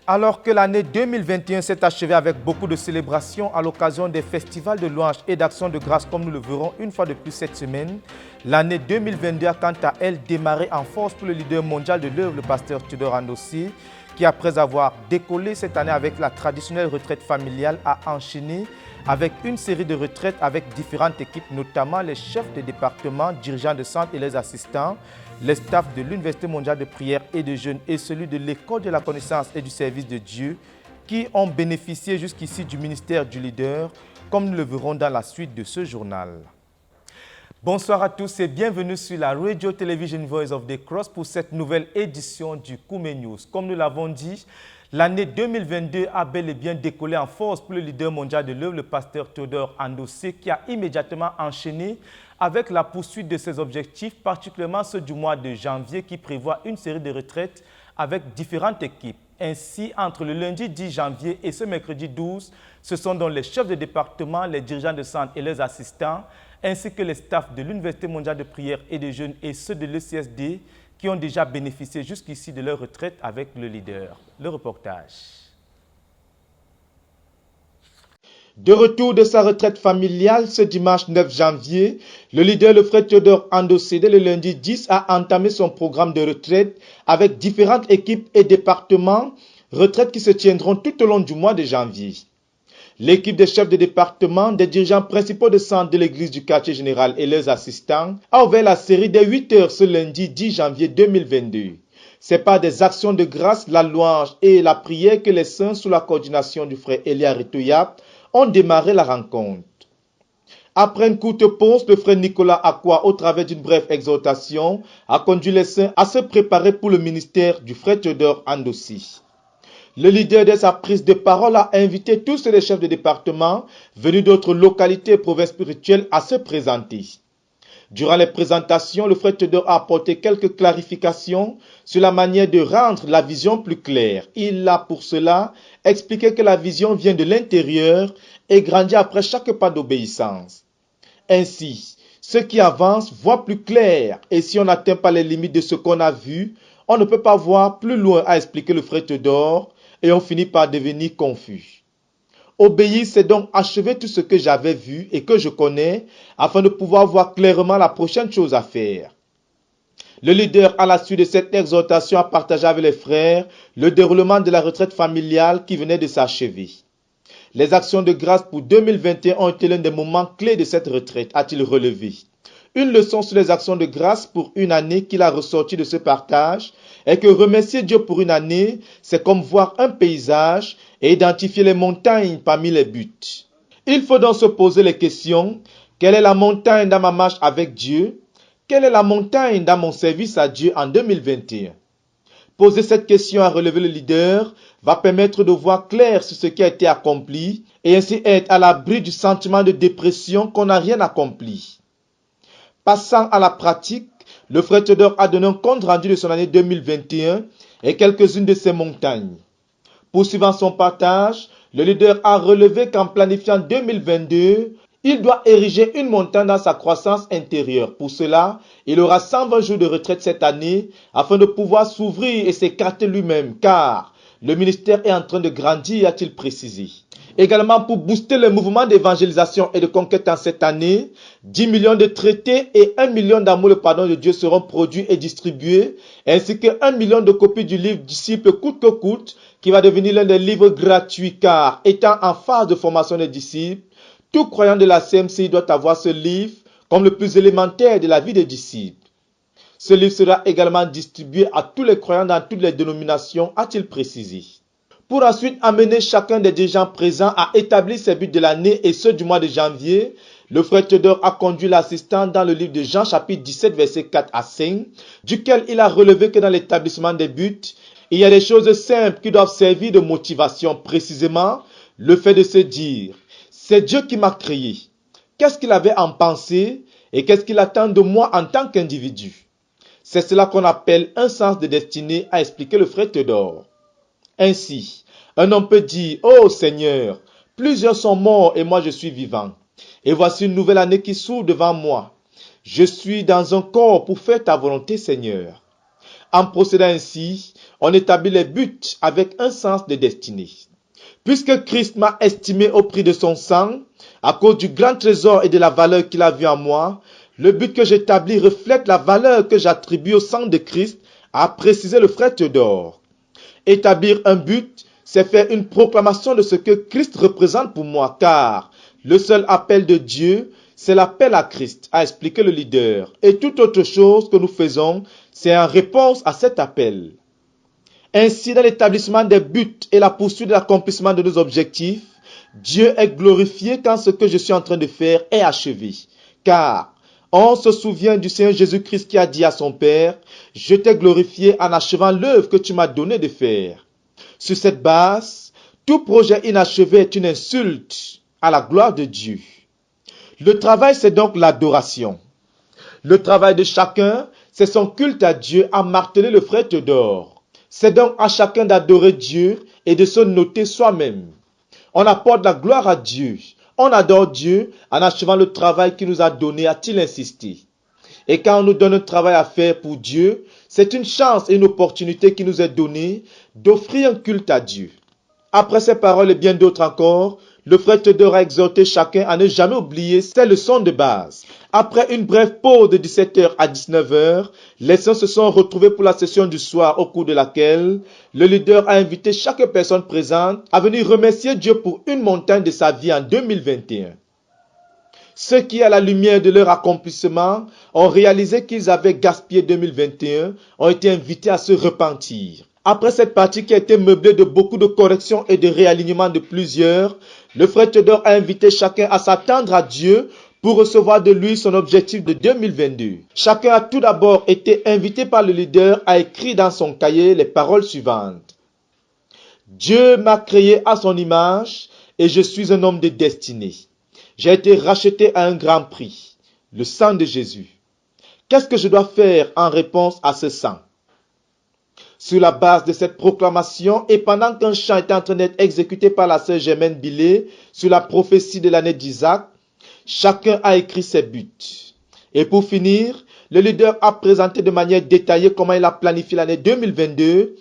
Alors que l'année 2021 s'est achevée avec beaucoup de célébrations à l'occasion des festivals de louanges et d'actions de grâce comme nous le verrons une fois de plus cette semaine, l'année 2022 a quant à elle démarré en force pour le leader mondial de l'œuvre, le pasteur Théodore Andossi, qui après avoir décollé cette année avec la traditionnelle retraite familiale a enchaîné avec une série de retraites avec différentes équipes, notamment les chefs de département, dirigeants de centre et les assistants, les staffs de l'Université mondiale de prière et de jeûne et celui de l'École de la connaissance et du service de Dieu, qui ont bénéficié jusqu'ici du ministère du leader, comme nous le verrons dans la suite de ce journal. Bonsoir à tous et bienvenue sur la Radio Television Voice of the Cross pour cette nouvelle édition du Koumé News. Comme nous l'avons dit, l'année 2022 a bel et bien décollé en force pour le leader mondial de l'œuvre, le pasteur Théodore Andossi, qui a immédiatement enchaîné avec la poursuite de ses objectifs, particulièrement ceux du mois de janvier qui prévoit une série de retraites avec différentes équipes. Ainsi, entre le lundi 10 janvier et ce mercredi 12, ce sont donc les chefs de département, les dirigeants de centre et leurs assistants, ainsi que les staffs de l'Université mondiale de prière et de jeûne et ceux de l'ECSD qui ont déjà bénéficié jusqu'ici de leur retraite avec le leader. Le reportage. De retour de sa retraite familiale ce dimanche 9 janvier, le leader, le frère Théodore Andossi, le lundi 10, a entamé son programme de retraite avec différentes équipes et départements, retraites qui se tiendront tout au long du mois de janvier. L'équipe des chefs de département, des dirigeants principaux de centre de l'église du quartier général et leurs assistants a ouvert la série des 8 heures ce lundi 10 janvier 2022. C'est par des actions de grâce, la louange et la prière que les saints, sous la coordination du frère Elia Ritoya, ont démarré la rencontre. Après une courte pause, le frère Nicolas Akwa, au travers d'une brève exhortation, a conduit les saints à se préparer pour le ministère du frère Théodore Andossi. Le leader de sa prise de parole a invité tous les chefs de département venus d'autres localités et provinces spirituelles à se présenter. Durant les présentations, le frère Théodore a apporté quelques clarifications sur la manière de rendre la vision plus claire. Il a pour cela expliqué que la vision vient de l'intérieur et grandit après chaque pas d'obéissance. Ainsi, ceux qui avancent voient plus clair et si on n'atteint pas les limites de ce qu'on a vu, on ne peut pas voir plus loin, a expliqué le frère Théodore, et on finit par devenir confus. Obéir, c'est donc achever tout ce que j'avais vu et que je connais afin de pouvoir voir clairement la prochaine chose à faire. Le leader, à la suite de cette exhortation, a partagé avec les frères le déroulement de la retraite familiale qui venait de s'achever. Les actions de grâce pour 2021 ont été l'un des moments clés de cette retraite, a-t-il relevé. Une leçon sur les actions de grâce pour une année qu'il a ressorti de ce partage est que remercier Dieu pour une année, c'est comme voir un paysage et identifier les montagnes parmi les buts. Il faut donc se poser les questions. Quelle est la montagne dans ma marche avec Dieu? Quelle est la montagne dans mon service à Dieu en 2021? Poser cette question à relever le leader va permettre de voir clair sur ce qui a été accompli et ainsi être à l'abri du sentiment de dépression qu'on n'a rien accompli. Passant à la pratique, le frère Théodore a donné un compte rendu de son année 2021 et quelques-unes de ses montagnes. Poursuivant son partage, le leader a relevé qu'en planifiant 2022, il doit ériger une montagne dans sa croissance intérieure. Pour cela, il aura 120 jours de retraite cette année afin de pouvoir s'ouvrir et s'écarter lui-même car le ministère est en train de grandir, a-t-il précisé. Également pour booster le mouvement d'évangélisation et de conquête en cette année, 10 millions de traités et 1 million d'amour le pardon de Dieu seront produits et distribués, ainsi que 1 million de copies du livre Disciples coûte que coûte, qui va devenir l'un des livres gratuits car, étant en phase de formation des disciples, tout croyant de la CMCI doit avoir ce livre comme le plus élémentaire de la vie des disciples. Ce livre sera également distribué à tous les croyants dans toutes les dénominations, a-t-il précisé. Pour ensuite amener chacun des dirigeants présents à établir ses buts de l'année et ceux du mois de janvier, le frère Théodore a conduit l'assistant dans le livre de Jean chapitre 17 versets 4 à 5, duquel il a relevé que dans l'établissement des buts, il y a des choses simples qui doivent servir de motivation, précisément le fait de se dire « c'est Dieu qui m'a créé, qu'est-ce qu'il avait en pensée et qu'est-ce qu'il attend de moi en tant qu'individu ?» C'est cela qu'on appelle un sens de destinée, a expliqué le frère Théodore. Ainsi, un homme peut dire « Oh Seigneur, plusieurs sont morts et moi je suis vivant. Et voici une nouvelle année qui s'ouvre devant moi. Je suis dans un corps pour faire ta volonté, Seigneur. » En procédant ainsi, on établit les buts avec un sens de destinée. Puisque Christ m'a estimé au prix de son sang, à cause du grand trésor et de la valeur qu'il a vu en moi, le but que j'établis reflète la valeur que j'attribue au sang de Christ, a précisé le frère Théodore. Établir un but, c'est faire une proclamation de ce que Christ représente pour moi, car le seul appel de Dieu, c'est l'appel à Christ, a expliqué le leader. Et toute autre chose que nous faisons, c'est en réponse à cet appel. Ainsi, dans l'établissement des buts et la poursuite de l'accomplissement de nos objectifs, Dieu est glorifié quand ce que je suis en train de faire est achevé. Car on se souvient du Seigneur Jésus-Christ qui a dit à son Père, « Je t'ai glorifié en achevant l'œuvre que tu m'as donné de faire. » Sur cette base, tout projet inachevé est une insulte à la gloire de Dieu. Le travail, c'est donc l'adoration. Le travail de chacun, c'est son culte à Dieu, a martelé le frère Théodore. C'est donc à chacun d'adorer Dieu et de se noter soi-même. On apporte la gloire à Dieu. On adore Dieu en achevant le travail qu'il nous a donné, a-t-il insisté. Et quand on nous donne un travail à faire pour Dieu, c'est une chance et une opportunité qui nous est donnée d'offrir un culte à Dieu. Après ces paroles et bien d'autres encore, le frère Théodore a exhorté chacun à ne jamais oublier ces leçons de base. Après une brève pause de 17h à 19h, les saints se sont retrouvés pour la session du soir au cours de laquelle le leader a invité chaque personne présente à venir remercier Dieu pour une montagne de sa vie en 2021. Ceux qui, à la lumière de leur accomplissement, ont réalisé qu'ils avaient gaspillé 2021, ont été invités à se repentir. Après cette partie qui a été meublée de beaucoup de corrections et de réalignements de plusieurs, le frère Théodore a invité chacun à s'attendre à Dieu pour recevoir de lui son objectif de 2022. Chacun a tout d'abord été invité par le leader à écrire dans son cahier les paroles suivantes. Dieu m'a créé à son image et je suis un homme de destinée. J'ai été racheté à un grand prix, le sang de Jésus. Qu'est-ce que je dois faire en réponse à ce sang? Sur la base de cette proclamation et pendant qu'un chant était en train d'être exécuté par la sœur Germaine Billet sur la prophétie de l'année d'Isaac, chacun a écrit ses buts. Et pour finir, le leader a présenté de manière détaillée comment il a planifié l'année 2022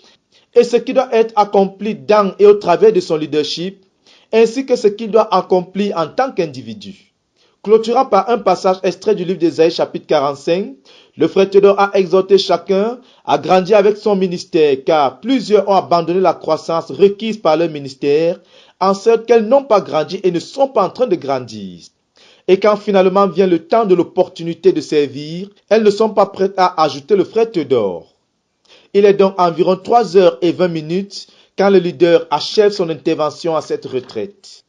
et ce qui doit être accompli dans et au travers de son leadership, ainsi que ce qu'il doit accomplir en tant qu'individu. Clôturant par un passage extrait du livre d'Ésaïe chapitre 45, le frère Théodore a exhorté chacun à grandir avec son ministère, car plusieurs ont abandonné la croissance requise par leur ministère, en sorte qu'elles n'ont pas grandi et ne sont pas en train de grandir. Et quand finalement vient le temps de l'opportunité de servir, elles ne sont pas prêtes à ajouter le frère Théodore. Il est donc environ 3h20 quand le leader achève son intervention à cette retraite.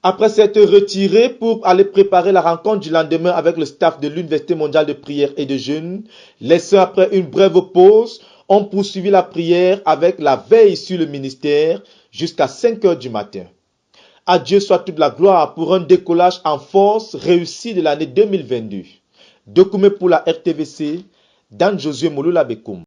Après s'être retiré pour aller préparer la rencontre du lendemain avec le staff de l'Université mondiale de prière et de jeûne, les sœurs, après une brève pause, ont poursuivi la prière avec la veille sur le ministère jusqu'à 5h du matin. À Dieu soit toute la gloire pour un décollage en force réussi de l'année 2022. Document pour la RTVC, Dan Josué Mouloula Bekoum.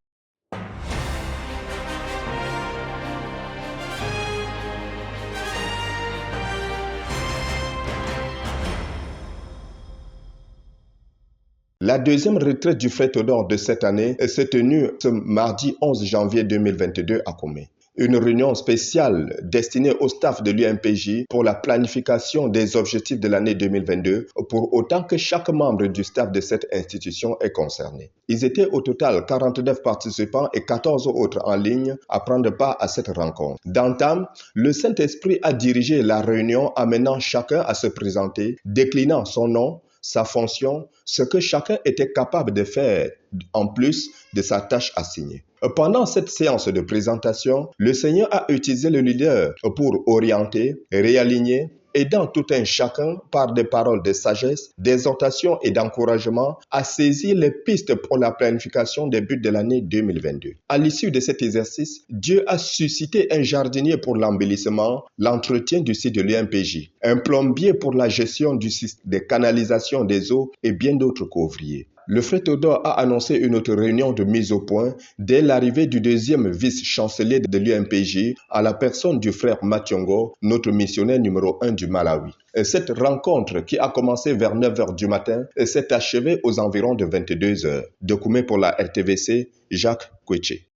La deuxième retraite du frère Théodore de cette année s'est tenue ce mardi 11 janvier 2022 à Comé. Une réunion spéciale destinée au staff de l'UMPJ pour la planification des objectifs de l'année 2022 pour autant que chaque membre du staff de cette institution est concerné. Ils étaient au total 49 participants et 14 autres en ligne à prendre part à cette rencontre. D'entame, le Saint-Esprit a dirigé la réunion amenant chacun à se présenter, déclinant son nom, sa fonction, ce que chacun était capable de faire en plus de sa tâche assignée. Pendant cette séance de présentation, le Seigneur a utilisé le leader pour orienter, réaligner, aidant tout un chacun par des paroles de sagesse, d'exhortation et d'encouragement à saisir les pistes pour la planification des buts de l'année 2022. À l'issue de cet exercice, Dieu a suscité un jardinier pour l'embellissement, l'entretien du site de l'UMPJ, un plombier pour la gestion du système de canalisation des eaux et bien d'autres couvriers. Le frère Théodore a annoncé une autre réunion de mise au point dès l'arrivée du deuxième vice-chancelier de l'UMPJ à la personne du frère Mationgo, notre missionnaire numéro 1 du Malawi. Et cette rencontre qui a commencé vers 9h du matin s'est achevée aux environs de 22h. Document pour la RTVC, Jacques Koueché.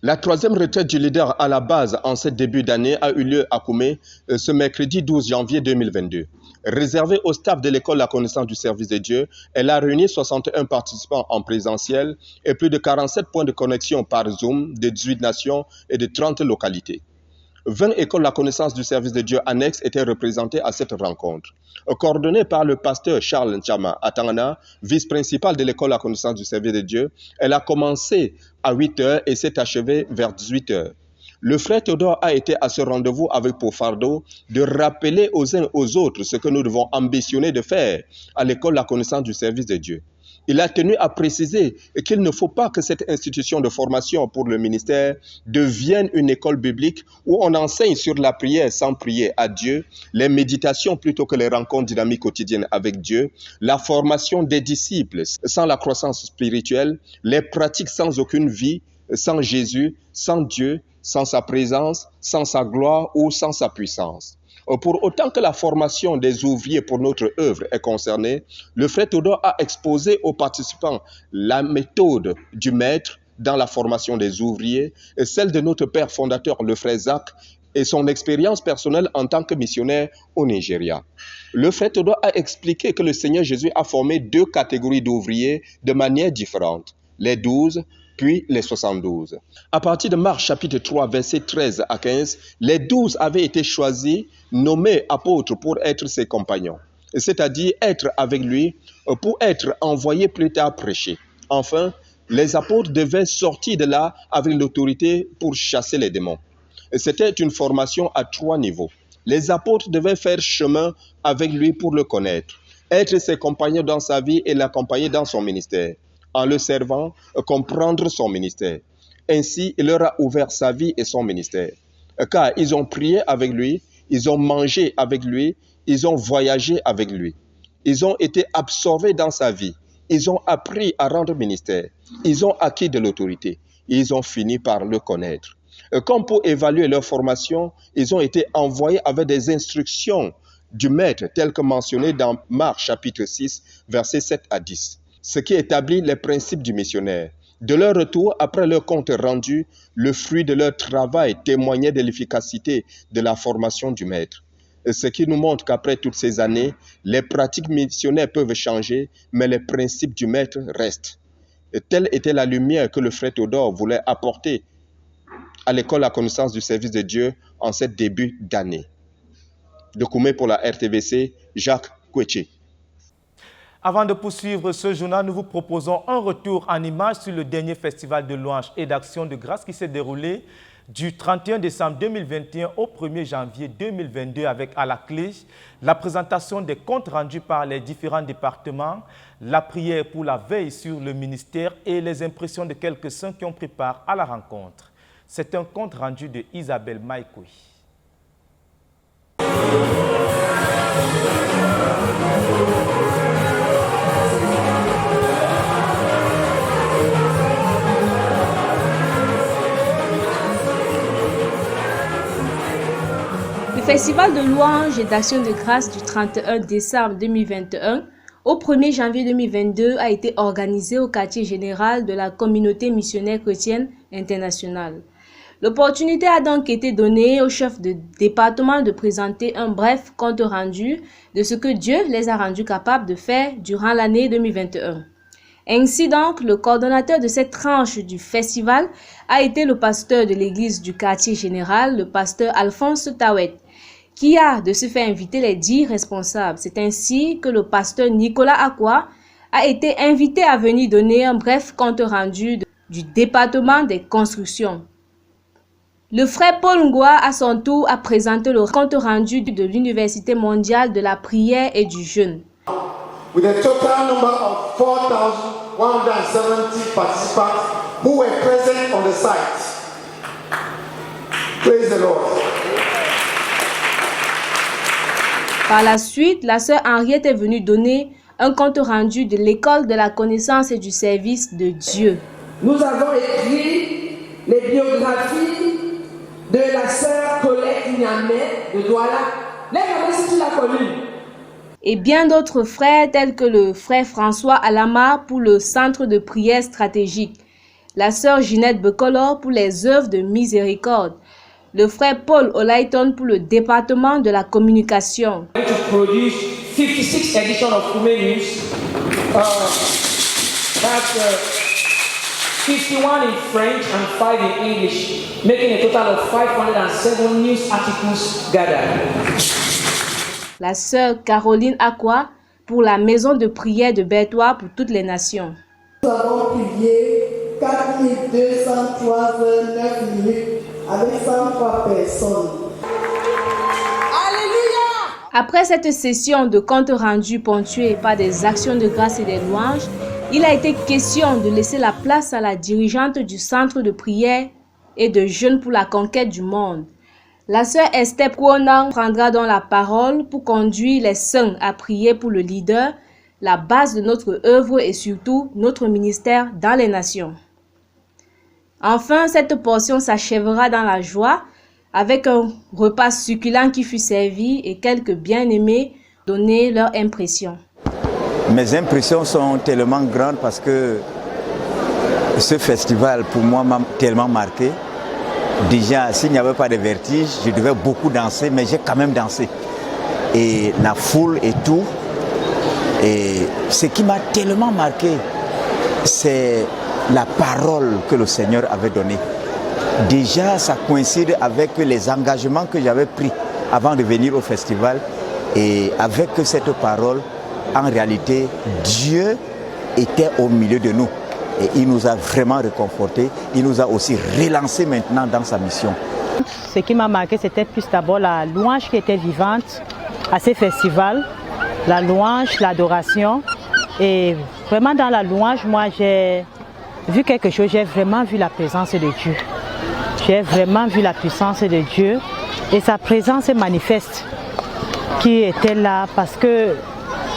La troisième retraite du leader à la base en ce début d'année a eu lieu à Koumé ce mercredi 12 janvier 2022. Réservée au staff de l'école La Connaissance du Service de Dieu, elle a réuni 61 participants en présentiel et plus de 47 points de connexion par Zoom de 18 nations et de 30 localités. 20 écoles La Connaissance du Service de Dieu annexes étaient représentées à cette rencontre. Coordonnée par le pasteur Charles Nchama Atangana, vice-principal de l'école La Connaissance du Service de Dieu, elle a commencé à 8h et s'est achevée vers 18h. Le frère Théodore a été à ce rendez-vous avec pour fardeau de rappeler aux uns aux autres ce que nous devons ambitionner de faire à l'école La Connaissance du Service de Dieu. Il a tenu à préciser qu'il ne faut pas que cette institution de formation pour le ministère devienne une école biblique où on enseigne sur la prière sans prier à Dieu, les méditations plutôt que les rencontres dynamiques quotidiennes avec Dieu, la formation des disciples sans la croissance spirituelle, les pratiques sans aucune vie, sans Jésus, sans Dieu, sans sa présence, sans sa gloire ou sans sa puissance. Pour autant que la formation des ouvriers pour notre œuvre est concernée, le frère Théodore a exposé aux participants la méthode du maître dans la formation des ouvriers et celle de notre père fondateur, le frère Zach, et son expérience personnelle en tant que missionnaire au Nigeria. Le frère Théodore a expliqué que le Seigneur Jésus a formé 2 catégories d'ouvriers de manière différente, les 12 puis les 72. À partir de Marc chapitre 3, versets 13 à 15, les 12 avaient été choisis, nommés apôtres pour être ses compagnons, c'est-à-dire être avec lui pour être envoyés plus tard prêcher. Enfin, les apôtres devaient sortir de là avec l'autorité pour chasser les démons. C'était une formation à 3 niveaux. Les apôtres devaient faire chemin avec lui pour le connaître, être ses compagnons dans sa vie et l'accompagner dans son ministère. En le servant, comprendre son ministère. Ainsi, il leur a ouvert sa vie et son ministère. Car ils ont prié avec lui, ils ont mangé avec lui, ils ont voyagé avec lui. Ils ont été absorbés dans sa vie. Ils ont appris à rendre ministère. Ils ont acquis de l'autorité. Ils ont fini par le connaître. Comme pour évaluer leur formation, ils ont été envoyés avec des instructions du maître, telles que mentionnées dans Marc chapitre 6, versets 7 à 10. Ce qui établit les principes du missionnaire. De leur retour, après leur compte rendu, le fruit de leur travail témoignait de l'efficacité de la formation du maître. Ce qui nous montre qu'après toutes ces années, les pratiques missionnaires peuvent changer, mais les principes du maître restent. Et telle était la lumière que le frère Théodore voulait apporter à l'école La Connaissance du Service de Dieu en ce début d'année. De Koumé pour la RTVC, Jacques Koueché. Avant de poursuivre ce journal, nous vous proposons un retour en images sur le dernier festival de louanges et d'action de grâce qui s'est déroulé du 31 décembre 2021 au 1er janvier 2022 avec à la clé la présentation des comptes rendus par les différents départements, la prière pour la veille sur le ministère et les impressions de quelques-uns qui ont pris part à la rencontre. C'est un compte rendu de Isabelle Maïkoui. Le Festival de louanges et d'action de grâce du 31 décembre 2021 au 1er janvier 2022 a été organisé au quartier général de la communauté missionnaire chrétienne internationale. L'opportunité a donc été donnée au chef de département de présenter un bref compte rendu de ce que Dieu les a rendus capables de faire durant l'année 2021. Ainsi donc, le coordonnateur de cette tranche du festival a été le pasteur de l'église du quartier général, le pasteur Alphonse Tawet, qui a de ce fait invité les 10 responsables. C'est ainsi que le pasteur Nicolas Akwa a été invité à venir donner un bref compte rendu du département des constructions. Le frère Paul Ngwa, à son tour, a présenté le compte rendu de l'Université mondiale de la prière et du jeûne. With a total number of 4,170 participants who were present on the site. Praise the Lord. Par la suite, la sœur Henriette est venue donner un compte rendu de l'école de la connaissance et du service de Dieu. Nous avons écrit les biographies de la sœur Colette Niamé de Douala. Les mamans, si tu l'as connue. Et bien d'autres frères tels que le frère François Alama pour le centre de prière stratégique, la sœur Ginette Bekolo pour les œuvres de miséricorde, le frère Paul Olaiton pour le département de la communication. To produce 56 editions of Kume News. That's 51 in French and 5 in English, making a total of 507 news articles gathered. La sœur Caroline Aqua pour la maison de prière de Bertois pour toutes les nations. Nous avons prié 4203 heures 9 minutes avec 103 personnes. Alléluia! Après cette session de compte rendu ponctuée par des actions de grâce et des louanges, il a été question de laisser la place à la dirigeante du centre de prière et de jeûne pour la conquête du monde. La sœur Esther Kouonang prendra donc la parole pour conduire les saints à prier pour le leader, la base de notre œuvre et surtout notre ministère dans les nations. Enfin, cette portion s'achèvera dans la joie avec un repas succulent qui fut servi et quelques bien-aimés donner leur impression. Mes impressions sont tellement grandes parce que ce festival pour moi m'a tellement marqué. Déjà, s'il n'y avait pas de vertige, je devais beaucoup danser, mais j'ai quand même dansé. Et la foule et tout. Et ce qui m'a tellement marqué, c'est la parole que le Seigneur avait donnée. Déjà, ça coïncide avec les engagements que j'avais pris avant de venir au festival. Et avec cette parole, en réalité, Dieu était au milieu de nous. Et il nous a vraiment réconfortés. Il nous a aussi relancés maintenant dans sa mission. Ce qui m'a marqué, c'était plus d'abord la louange qui était vivante à ces festivals. La louange, l'adoration. Et vraiment dans la louange, moi j'ai vu quelque chose, j'ai vraiment vu la présence de Dieu. J'ai vraiment vu la puissance de Dieu. Et sa présence est manifeste qui était là parce que,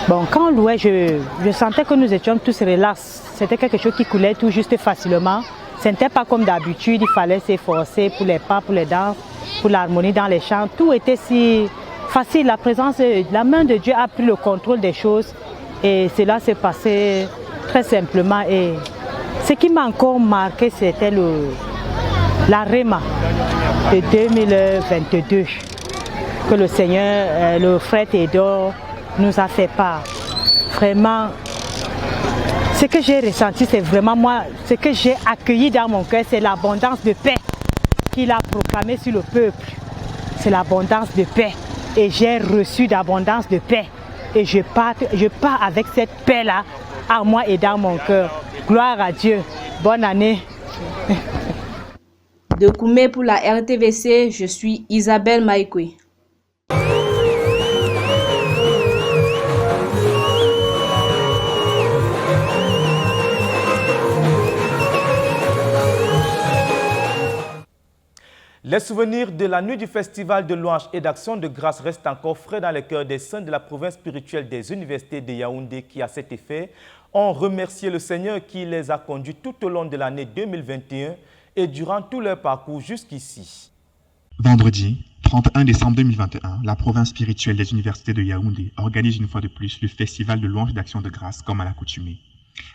bon, quand on louait, je sentais que nous étions tous relax. C'était quelque chose qui coulait tout juste facilement. Ce n'était pas comme d'habitude, il fallait s'efforcer pour les pas, pour les danses, pour l'harmonie dans les chants. Tout était si facile. La présence, la main de Dieu a pris le contrôle des choses et cela s'est passé très simplement. Et ce qui m'a encore marqué, c'était la Réma de 2022 que le Seigneur, le frère Théodore nous a fait part. Vraiment, ce que j'ai ressenti, c'est vraiment moi, ce que j'ai accueilli dans mon cœur, c'est l'abondance de paix qu'il a proclamée sur le peuple. C'est l'abondance de paix. Et j'ai reçu d'abondance de paix. Et je pars avec cette paix-là à moi et dans mon cœur. Gloire à Dieu. Bonne année. De Koumé pour la RTVC, je suis Isabelle Maïkoué. Les souvenirs de la nuit du festival de louange et d'action de grâce restent encore frais dans les cœurs des saints de la province spirituelle des universités de Yaoundé qui, à cet effet, ont remercié le Seigneur qui les a conduits tout au long de l'année 2021 et durant tout leur parcours jusqu'ici. Vendredi 31 décembre 2021, la province spirituelle des universités de Yaoundé organise une fois de plus le festival de louange et d'action de grâce comme à l'accoutumée,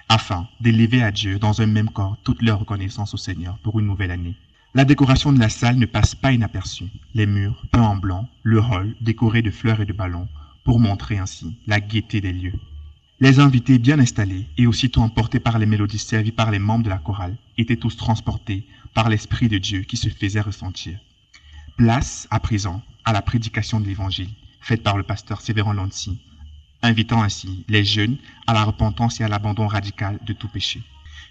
afin d'élever à Dieu dans un même corps toute leur reconnaissance au Seigneur pour une nouvelle année. La décoration de la salle ne passe pas inaperçue. Les murs peints en blanc, le hall décoré de fleurs et de ballons, pour montrer ainsi la gaieté des lieux. Les invités bien installés et aussitôt emportés par les mélodies servies par les membres de la chorale étaient tous transportés par l'Esprit de Dieu qui se faisait ressentir. Place, à présent, à la prédication de l'Évangile, faite par le pasteur Sévérin Lancy, invitant ainsi les jeunes à la repentance et à l'abandon radical de tout péché.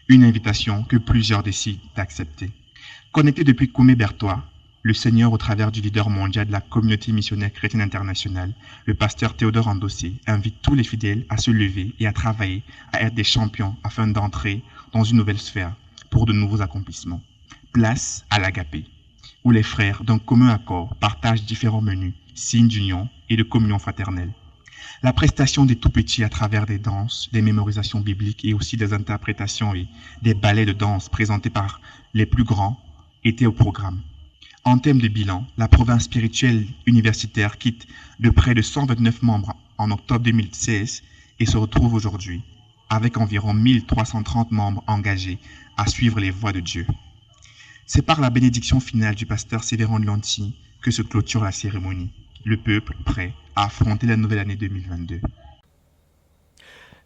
Une invitation que plusieurs décident d'accepter. Connecté depuis Koumé-Bertois, le Seigneur, au travers du leader mondial de la communauté missionnaire chrétienne internationale, le pasteur Théodore Andossé, invite tous les fidèles à se lever et à travailler, à être des champions afin d'entrer dans une nouvelle sphère, pour de nouveaux accomplissements. Place à l'agapé, où les frères d'un commun accord partagent différents menus, signes d'union et de communion fraternelle. La prestation des tout-petits à travers des danses, des mémorisations bibliques et aussi des interprétations et des ballets de danse présentés par les plus grands était au programme. En termes de bilan, la province spirituelle universitaire quitte de près de 129 membres en octobre 2016 et se retrouve aujourd'hui avec environ 1330 membres engagés à suivre les voies de Dieu. C'est par la bénédiction finale du pasteur Sévérin Lanty que se clôture la cérémonie, le peuple prêt à affronter la nouvelle année 2022.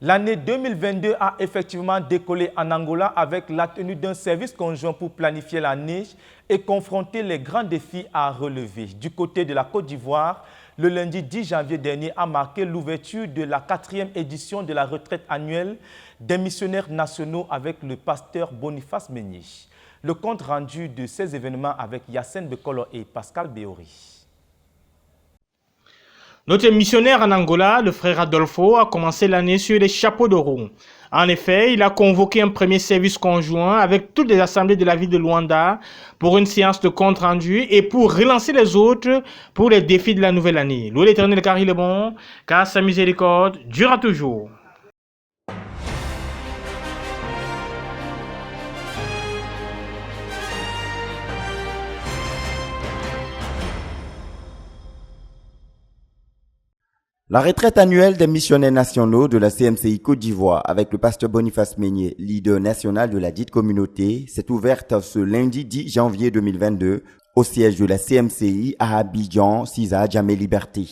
L'année 2022 a effectivement décollé en Angola avec la tenue d'un service conjoint pour planifier l'année et confronter les grands défis à relever. Du côté de la Côte d'Ivoire, le lundi 10 janvier dernier a marqué l'ouverture de la 4e édition de la retraite annuelle des missionnaires nationaux avec le pasteur Boniface Meigné. Le compte rendu de ces événements avec Yacine Bekolo et Pascal Béori. Notre missionnaire en Angola, le frère Adolfo, a commencé l'année sur les chapeaux de roue. En effet, il a convoqué un premier service conjoint avec toutes les assemblées de la ville de Luanda pour une séance de compte rendu et pour relancer les autres pour les défis de la nouvelle année. Loué l'Éternel car il est bon, car sa miséricorde durera toujours. La retraite annuelle des missionnaires nationaux de la CMCI Côte d'Ivoire avec le pasteur Boniface Meigné, leader national de la dite communauté, s'est ouverte ce lundi 10 janvier 2022 au siège de la CMCI à Abidjan, Cisa Djamé Liberté.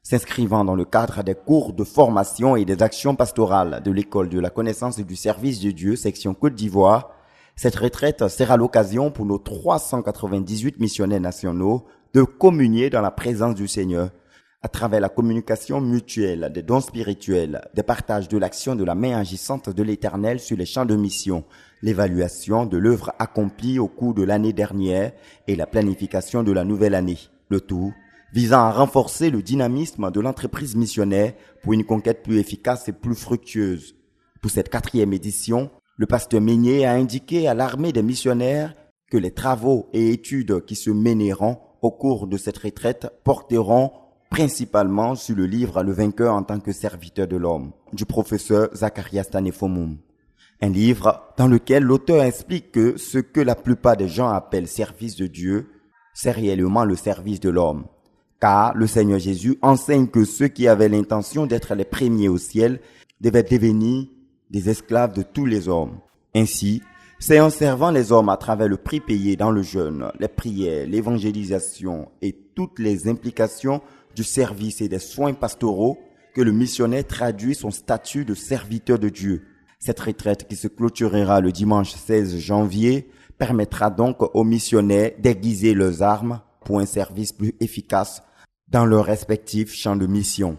S'inscrivant dans le cadre des cours de formation et des actions pastorales de l'école de la connaissance et du service de Dieu, section Côte d'Ivoire, cette retraite sera l'occasion pour nos 398 missionnaires nationaux de communier dans la présence du Seigneur à travers la communication mutuelle, des dons spirituels, des partages de l'action de la main agissante de l'Éternel sur les champs de mission, l'évaluation de l'œuvre accomplie au cours de l'année dernière et la planification de la nouvelle année. Le tout visant à renforcer le dynamisme de l'entreprise missionnaire pour une conquête plus efficace et plus fructueuse. Pour cette 4e édition, le pasteur Meigné a indiqué à l'armée des missionnaires que les travaux et études qui se mèneront au cours de cette retraite porteront principalement sur le livre Le vainqueur en tant que serviteur de l'homme, du professeur Zacharias Tanefomoum. Un livre dans lequel l'auteur explique que ce que la plupart des gens appellent service de Dieu, c'est réellement le service de l'homme. Car le Seigneur Jésus enseigne que ceux qui avaient l'intention d'être les premiers au ciel devaient devenir des esclaves de tous les hommes. Ainsi, c'est en servant les hommes à travers le prix payé dans le jeûne, les prières, l'évangélisation et toutes les implications du service et des soins pastoraux que le missionnaire traduit son statut de serviteur de Dieu. Cette retraite qui se clôturera le dimanche 16 janvier permettra donc aux missionnaires d'aiguiser leurs armes pour un service plus efficace dans leurs respectifs champs de mission.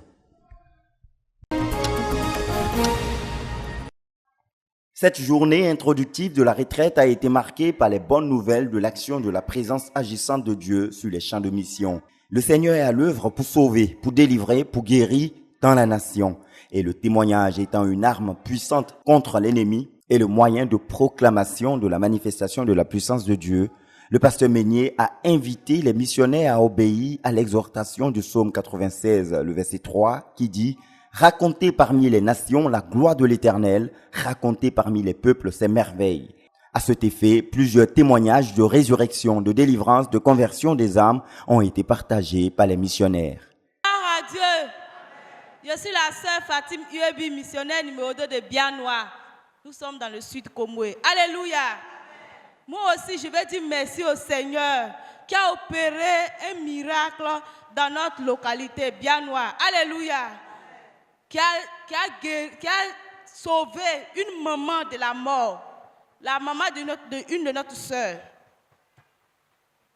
Cette journée introductive de la retraite a été marquée par les bonnes nouvelles de l'action de la présence agissante de Dieu sur les champs de mission. Le Seigneur est à l'œuvre pour sauver, pour délivrer, pour guérir dans la nation. Et le témoignage étant une arme puissante contre l'ennemi et le moyen de proclamation de la manifestation de la puissance de Dieu, le pasteur Meigné a invité les missionnaires à obéir à l'exhortation du psaume 96, le verset 3, qui dit « Racontez parmi les nations la gloire de l'Éternel, racontez parmi les peuples ses merveilles ». À cet effet, plusieurs témoignages de résurrection, de délivrance, de conversion des âmes ont été partagés par les missionnaires. Gloire à Dieu. Je suis la sœur Fatim Uebi, missionnaire numéro 2 de Bianois. Nous sommes dans le sud Komoué. Alléluia. Moi aussi, je vais dire merci au Seigneur qui a opéré un miracle dans notre localité Bianois. Alléluia. Qui a sauvé une maman de la mort. La maman d'une de notre sœur.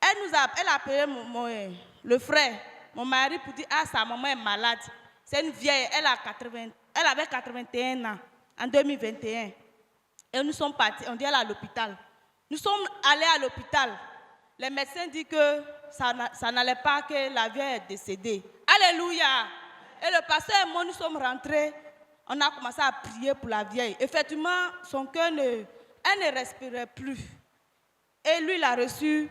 Elle a appelé le frère, mon mari, pour dire « Ah, sa maman est malade. C'est une vieille, elle avait 81 ans en 2021. » Et nous sommes partis, on dit elle est à l'hôpital. Nous sommes allés à l'hôpital. Les médecins disent que ça n'allait pas, que la vieille est décédée. Alléluia! Et le pasteur et moi, nous sommes rentrés. On a commencé à prier pour la vieille. Effectivement, son cœur Elle ne respirait plus. Et lui, il a reçu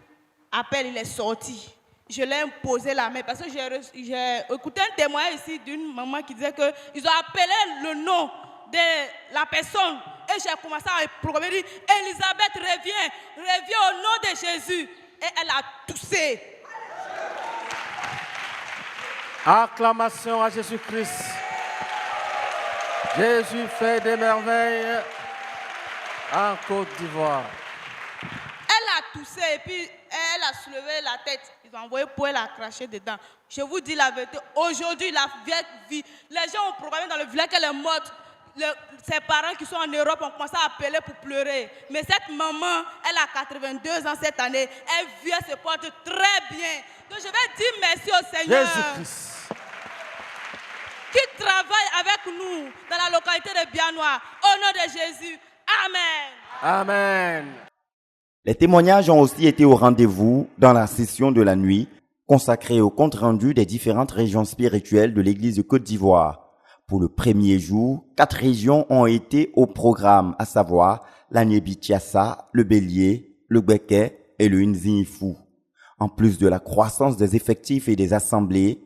appel, il est sorti. Je l'ai imposé la main parce que j'ai écouté un témoignage ici d'une maman qui disait qu'ils ont appelé le nom de la personne. Et j'ai commencé à proclamer, Elisabeth, reviens au nom de Jésus. Et elle a toussé. Acclamation à Jésus-Christ. Jésus fait des merveilles en Côte d'Ivoire. Elle a toussé et puis elle a soulevé la tête. Ils ont envoyé pour elle à cracher dedans. Je vous dis la vérité. Aujourd'hui, la vieille vie, les gens ont programmé dans le village qu'elle est morte. Ses parents qui sont en Europe ont commencé à appeler pour pleurer. Mais cette maman, elle a 82 ans cette année. Elle vit, elle se porte très bien. Donc je vais dire merci au Seigneur. Jésus-Christ. Qui travaille avec nous dans la localité de Bianois. Au nom de Jésus. Amen. Amen. Les témoignages ont aussi été au rendez-vous dans la session de la nuit consacrée au compte-rendu des différentes régions spirituelles de l'Église de Côte d'Ivoire. Pour le premier jour, 4 régions ont été au programme, à savoir la Niébi-Tiassa, le Bélier, le Gbeke et le Nzinifou. En plus de la croissance des effectifs et des assemblées,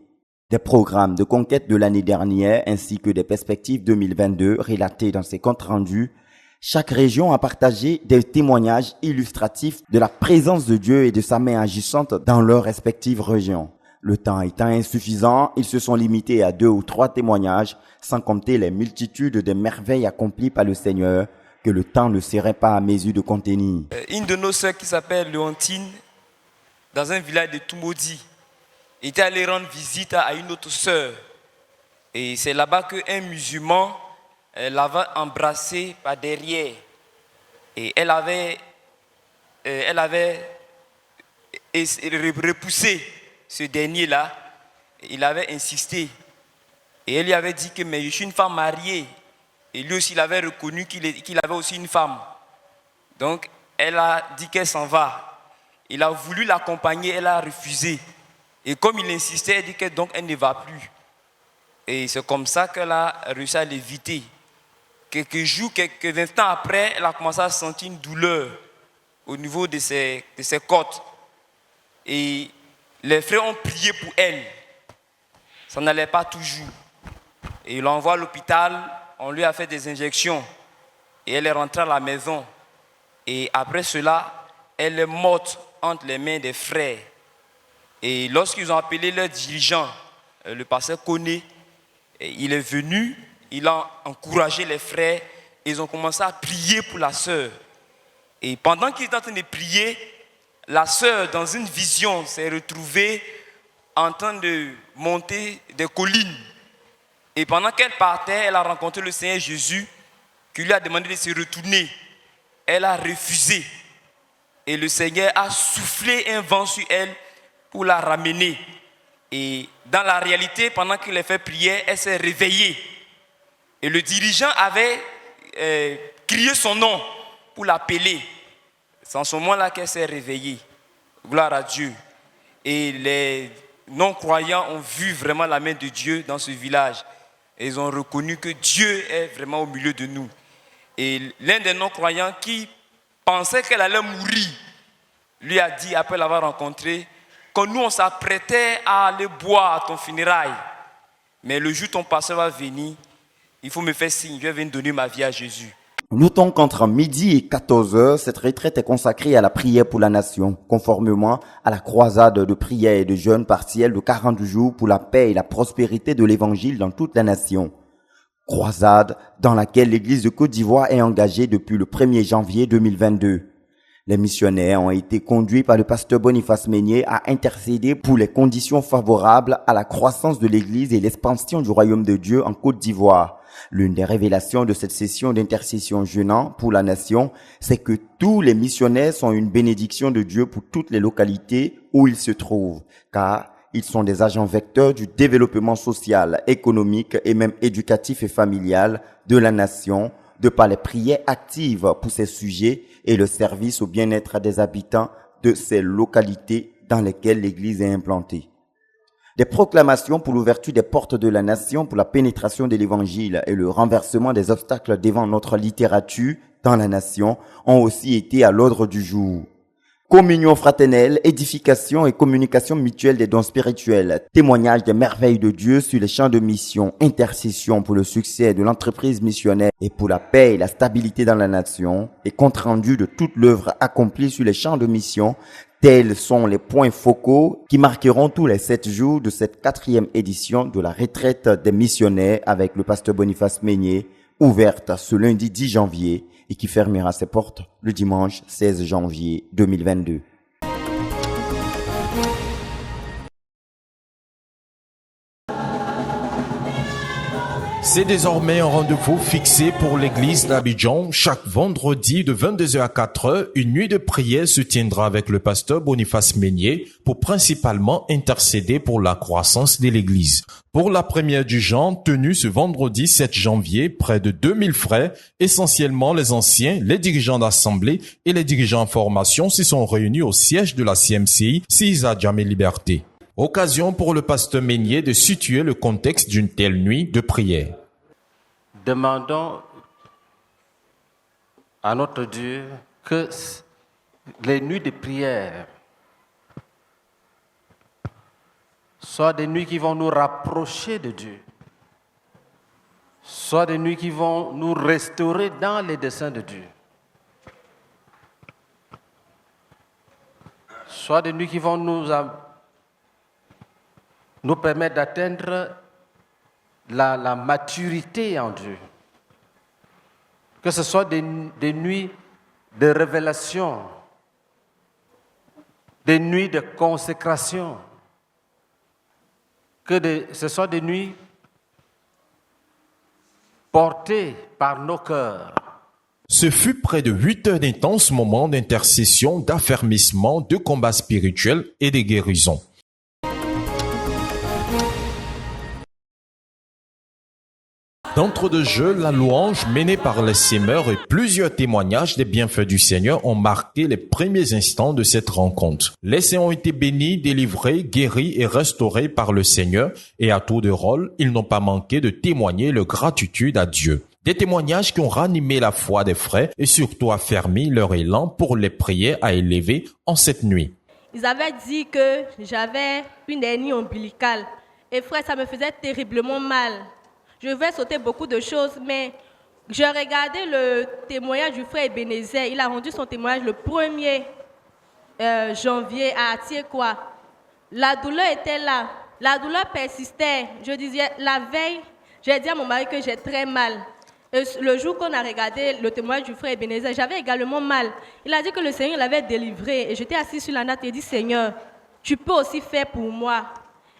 des programmes de conquête de l'année dernière ainsi que des perspectives 2022 relatés dans ces comptes rendus, chaque région a partagé des témoignages illustratifs de la présence de Dieu et de sa main agissante dans leurs respectives régions. Le temps étant insuffisant, ils se sont limités à 2 ou 3 témoignages, sans compter les multitudes de merveilles accomplies par le Seigneur que le temps ne serait pas à mesure de contenir. Une de nos sœurs qui s'appelle Léontine, dans un village de Toumaudi, était allée rendre visite à une autre sœur. Et c'est là-bas qu'un musulman l'avait embrassée par derrière. Et elle avait repoussé ce dernier-là. Il avait insisté. Et elle lui avait dit que mais je suis une femme mariée. Et lui aussi, il avait reconnu qu'il avait aussi une femme. Donc, elle a dit qu'elle s'en va. Il a voulu l'accompagner, elle a refusé. Et comme il insistait, elle dit que donc elle ne va plus. Et c'est comme ça qu'elle a réussi à l'éviter. Quelques instants après, elle a commencé à sentir une douleur au niveau de ses côtes. Et les frères ont prié pour elle. Ça n'allait pas toujours. Et ils l'envoient à l'hôpital, on lui a fait des injections. Et elle est rentrée à la maison. Et après cela, elle est morte entre les mains des frères. Et lorsqu'ils ont appelé leur dirigeant, le pasteur Koné, il est venu, il a encouragé les frères, et ils ont commencé à prier pour la sœur. Et pendant qu'ils étaient en train de prier, la sœur, dans une vision, s'est retrouvée en train de monter des collines. Et pendant qu'elle partait, elle a rencontré le Seigneur Jésus, qui lui a demandé de se retourner. Elle a refusé. Et le Seigneur a soufflé un vent sur elle pour la ramener. Et dans la réalité, pendant qu'il a fait prière, elle s'est réveillée. Et le dirigeant avait crié son nom pour l'appeler. C'est en ce moment-là qu'elle s'est réveillée. Gloire à Dieu. Et les non-croyants ont vu vraiment la main de Dieu dans ce village. Et ils ont reconnu que Dieu est vraiment au milieu de nous. Et l'un des non-croyants qui pensait qu'elle allait mourir, lui a dit, après l'avoir rencontrée, que nous on s'apprêtait à aller boire à ton funérail. Mais le jour où ton pasteur va venir, il faut me faire signe, je vais venir donner ma vie à Jésus. Notons qu'entre midi et 14h, cette retraite est consacrée à la prière pour la nation, conformément à la croisade de prière et de jeûne partiel de 40 jours pour la paix et la prospérité de l'évangile dans toute la nation. Croisade dans laquelle l'Église de Côte d'Ivoire est engagée depuis le 1er janvier 2022. Les missionnaires ont été conduits par le pasteur Boniface Meignet à intercéder pour les conditions favorables à la croissance de l'Église et l'expansion du royaume de Dieu en Côte d'Ivoire. L'une des révélations de cette session d'intercession jeûnant pour la nation, c'est que tous les missionnaires sont une bénédiction de Dieu pour toutes les localités où ils se trouvent, car ils sont des agents vecteurs du développement social, économique et même éducatif et familial de la nation, de par les prières actives pour ces sujets et le service au bien-être des habitants de ces localités dans lesquelles l'Église est implantée. Des proclamations pour l'ouverture des portes de la nation, pour la pénétration de l'évangile et le renversement des obstacles devant notre littérature dans la nation ont aussi été à l'ordre du jour. Communion fraternelle, édification et communication mutuelle des dons spirituels, témoignage des merveilles de Dieu sur les champs de mission, intercession pour le succès de l'entreprise missionnaire et pour la paix et la stabilité dans la nation, et compte rendu de toute l'œuvre accomplie sur les champs de mission, tels sont les points focaux qui marqueront tous les 7 jours de cette 4e édition de la retraite des missionnaires avec le pasteur Boniface Meignier, ouverte ce lundi 10 janvier et qui fermera ses portes le dimanche 16 janvier 2022. C'est désormais un rendez-vous fixé pour l'église d'Abidjan. Chaque vendredi de 22h à 4h, une nuit de prière se tiendra avec le pasteur Boniface Meignier pour principalement intercéder pour la croissance de l'église. Pour la première du genre, tenue ce vendredi 7 janvier, près de 2000 frères, essentiellement les anciens, les dirigeants d'assemblée et les dirigeants en formation se sont réunis au siège de la CMCI, Sisa Djamé Liberté. Occasion pour le pasteur Meignier de situer le contexte d'une telle nuit de prière. Demandons à notre Dieu que les nuits de prière soient des nuits qui vont nous rapprocher de Dieu, soient des nuits qui vont nous restaurer dans les desseins de Dieu, soient des nuits qui vont nous permettre d'atteindre la maturité en Dieu. Que ce soit des nuits de révélation, des nuits de consécration, ce soit des nuits portées par nos cœurs. Ce fut près de 8 heures d'intenses moments d'intercession, d'affermissement, de combat spirituel et de guérison. D'entre-deux-jeux, la louange menée par les sémeurs et plusieurs témoignages des bienfaits du Seigneur ont marqué les premiers instants de cette rencontre. Les saints ont été bénis, délivrés, guéris et restaurés par le Seigneur et à tour de rôle, ils n'ont pas manqué de témoigner leur gratitude à Dieu. Des témoignages qui ont ranimé la foi des frères et surtout affermi leur élan pour les prières à élever en cette nuit. Ils avaient dit que j'avais une hernie ombilicale et frère, ça me faisait terriblement mal. Je vais sauter beaucoup de choses, mais j'ai regardé le témoignage du frère Ebenezer. Il a rendu son témoignage le 1er janvier à Atiekwa. La douleur était là. La douleur persistait. Je disais, la veille, j'ai dit à mon mari que j'ai très mal. Et le jour qu'on a regardé le témoignage du frère Ebenezer, j'avais également mal. Il a dit que le Seigneur l'avait délivré. Et j'étais assis sur la natte et dit, Seigneur, tu peux aussi faire pour moi.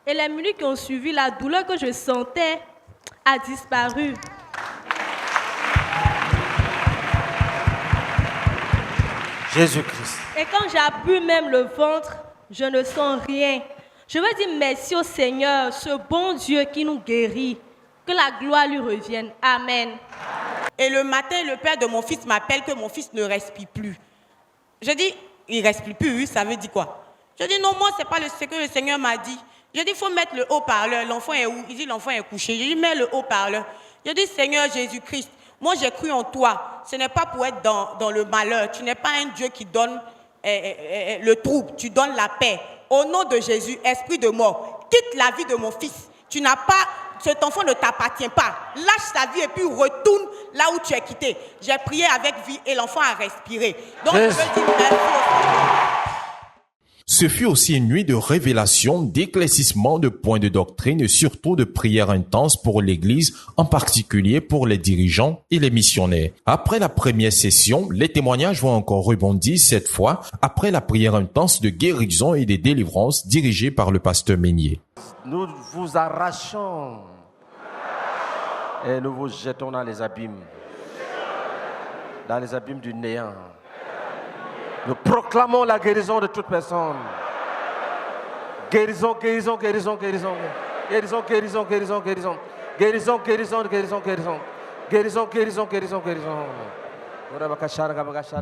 Et les minutes qui ont suivi, la douleur que je sentais a disparu. Jésus-Christ. Et quand j'appuie même le ventre, je ne sens rien. Je veux dire merci au Seigneur, ce bon Dieu qui nous guérit. Que la gloire lui revienne. Amen. Et le matin, le père de mon fils m'appelle que mon fils ne respire plus. Je dis, il ne respire plus, ça veut dire quoi? Je dis, non, moi, ce n'est pas ce que le Seigneur m'a dit. Je dis, il faut mettre le haut-parleur. L'enfant est où? Il dit, l'enfant est couché. Je dis, mets le haut-parleur. Je dis, Seigneur Jésus-Christ, moi j'ai cru en toi. Ce n'est pas pour être dans le malheur. Tu n'es pas un Dieu qui donne le trouble. Tu donnes la paix. Au nom de Jésus, esprit de mort, quitte la vie de mon fils. Tu n'as pas, cet enfant ne t'appartient pas. Lâche sa vie et puis retourne là où tu es quitté. J'ai prié avec vie et l'enfant a respiré. Donc je veux dire merci. Ce fut aussi une nuit de révélation, d'éclaircissement de points de doctrine et surtout de prières intenses pour l'Église, en particulier pour les dirigeants et les missionnaires. Après la première session, les témoignages vont encore rebondir cette fois après la prière intense de guérison et de délivrance dirigée par le pasteur Meignier. Nous vous arrachons et nous vous jetons dans les abîmes du néant. Nous proclamons la guérison de toute personne. Guérison, guérison, guérison, guérison. Guérison, guérison, guérison, guérison. Guérison, guérison, guérison, guérison. Guérison, guérison, guérison, guérison.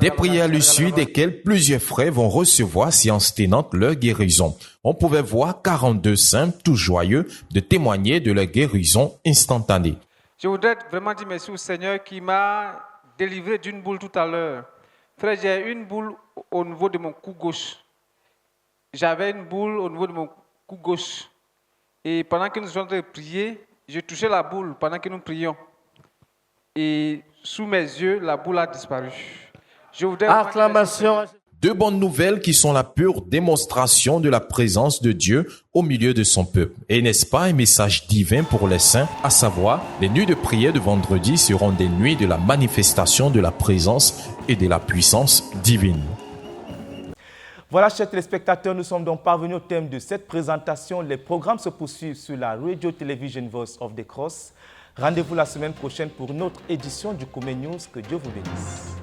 Des prières à l'issue desquelles plusieurs frères vont recevoir séance tenante leur guérison. On pouvait voir 42 saints, tout joyeux, de témoigner de leur guérison instantanée. Je voudrais vraiment dire merci au Seigneur qui m'a délivré d'une boule tout à l'heure. Frère, j'ai une boule au niveau de mon cou gauche. J'avais une boule au niveau de mon cou gauche. Et pendant que nous étions en train de prier, je touchais la boule pendant que nous prions. Et sous mes yeux, la boule a disparu. Je voudrais Acclamation. Deux bonnes nouvelles qui sont la pure démonstration de la présence de Dieu au milieu de son peuple. Et n'est-ce pas un message divin pour les saints, à savoir, les nuits de prière de vendredi seront des nuits de la manifestation de la présence et de la puissance divine. Voilà, chers téléspectateurs, nous sommes donc parvenus au thème de cette présentation. Les programmes se poursuivent sur la Radio Television Voice of the Cross. Rendez-vous la semaine prochaine pour une autre édition du Koumé News. Que Dieu vous bénisse.